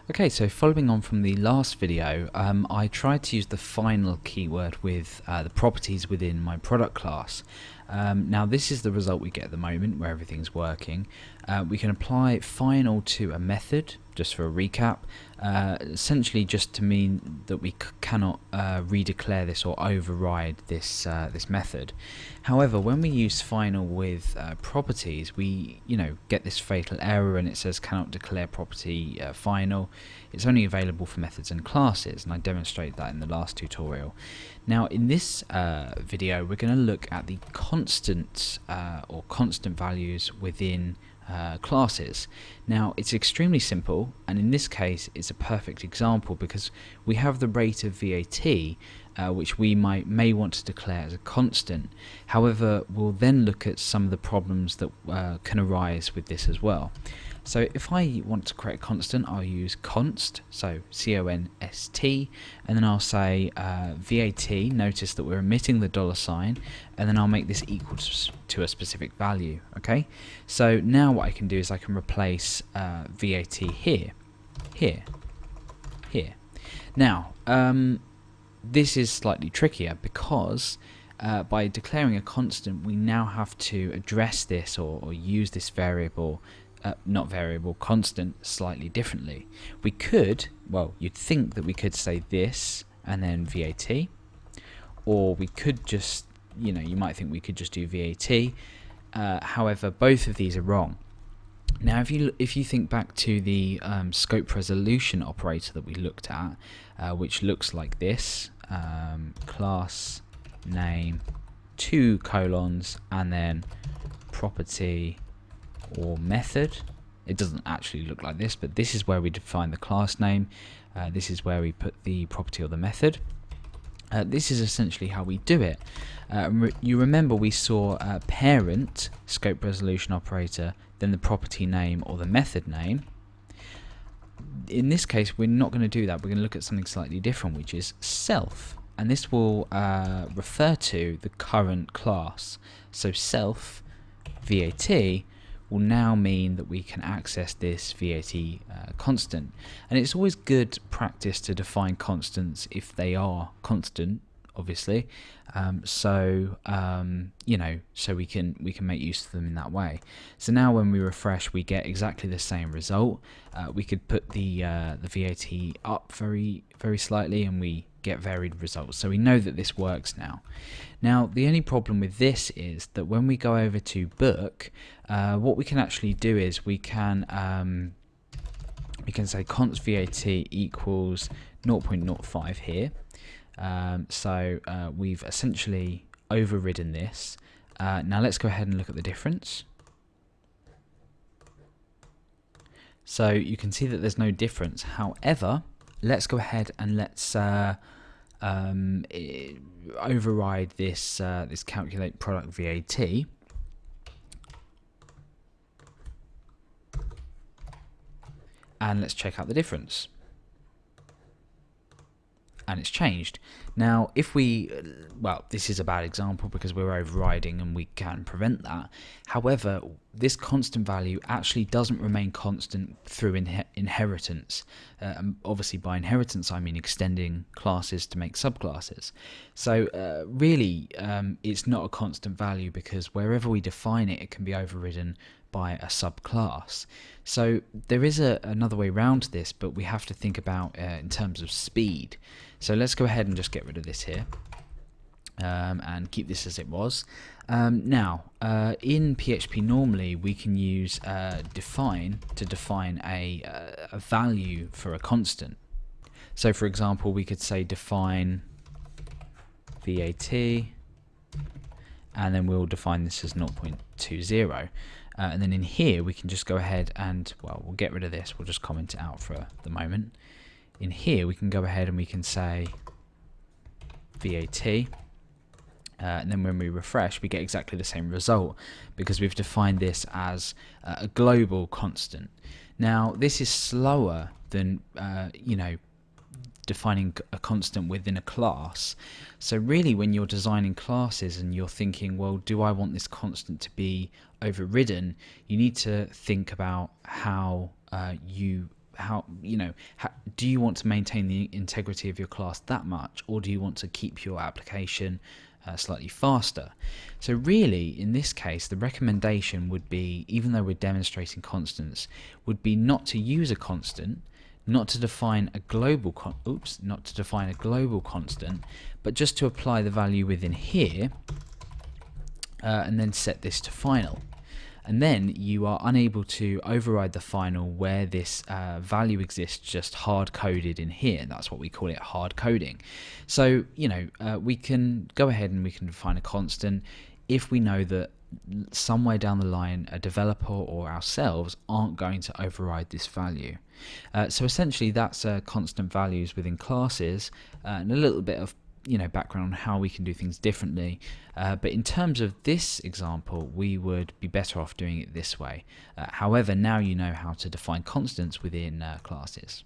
Okay, so following on from the last video, I tried to use the final keyword with the properties within my product class. Now this is the result we get at the moment where everything's working. We can apply final to a method, just for a recap, essentially just to mean that we cannot redeclare this or override this this method. However, when we use final with properties, we get this fatal error and it says cannot declare property final. It's only available for methods and classes, and I demonstrated that in the last tutorial. Now in this video we're going to look at the constant or constant values within classes. Now it's extremely simple, and in this case it's a perfect example because we have the rate of VAT which we may want to declare as a constant. However, we'll then look at some of the problems that can arise with this as well. So if I want to create a constant, I'll use const, so C-O-N-S-T, and then I'll say VAT. Notice that we're omitting the $sign, and then I'll make this equal to a specific value. Okay, so now what I can do is I can replace VAT here. Now this is slightly trickier because by declaring a constant we now have to address this or use this variable, constant, slightly differently. We could, well, you'd think that we could say this and then VAT, or we could just, you might think we could just do VAT. However, both of these are wrong. Now if you think back to the scope resolution operator that we looked at, which looks like this, class name, 2 colons, and then property or method. It doesn't actually look like this, but this is where we define the class name, this is where we put the property or the method. This is essentially how we do it. You remember we saw parent, scope resolution operator, then the property name or the method name. In this case we're not going to do that. We're going to look at something slightly different, which is self, and this will refer to the current class. So self VAT will now mean that we can access this VAT constant, and it's always good practice to define constants if they are constant, obviously, so we can make use of them in that way. So now when we refresh we get exactly the same result. We could put the VAT up very slightly and we get varied results, so we know that this works now. Now the only problem with this is that when we go over to book, what we can actually do is we can say const VAT equals 0.05 here. So we've essentially overridden this. Now let's go ahead and look at the difference. So you can see that there's no difference. However, let's go ahead and let's override this this calculate product VAT, and let's check out the difference. And it's changed. Now if we, well, this is a bad example because we're overriding and we can prevent that. However, this constant value actually doesn't remain constant through inheritance. Obviously by inheritance I mean extending classes to make subclasses. So really it's not a constant value because wherever we define it, it can be overridden by a subclass. So there is another way around this, but we have to think about in terms of speed. So let's go ahead and just get rid of this here and keep this as it was. Now in PHP normally we can use define to define a value for a constant. So for example we could say define VAT, and then we'll define this as 0.20. And then in here we can just go ahead and, well, we'll get rid of this, we'll just comment it out for the moment. In here we can go ahead and we can say VAT, and then when we refresh we get exactly the same result because we've defined this as a global constant. Now this is slower than defining a constant within a class. So really when you're designing classes and you're thinking, well, do I want this constant to be overridden, you need to think about how you do you want to maintain the integrity of your class that much, or do you want to keep your application slightly faster? So really, in this case, the recommendation would be, even though we're demonstrating constants, would be not to use a constant, not to define a global constant, but just to apply the value within here, and then set this to final. And then you are unable to override the final where this value exists just hard coded in here. That's what we call it, hard coding. So we can go ahead and we can define a constant if we know that somewhere down the line a developer or ourselves aren't going to override this value. So essentially that's constant values within classes, and a little bit of background on how we can do things differently, but in terms of this example we would be better off doing it this way. However, now you know how to define constants within classes.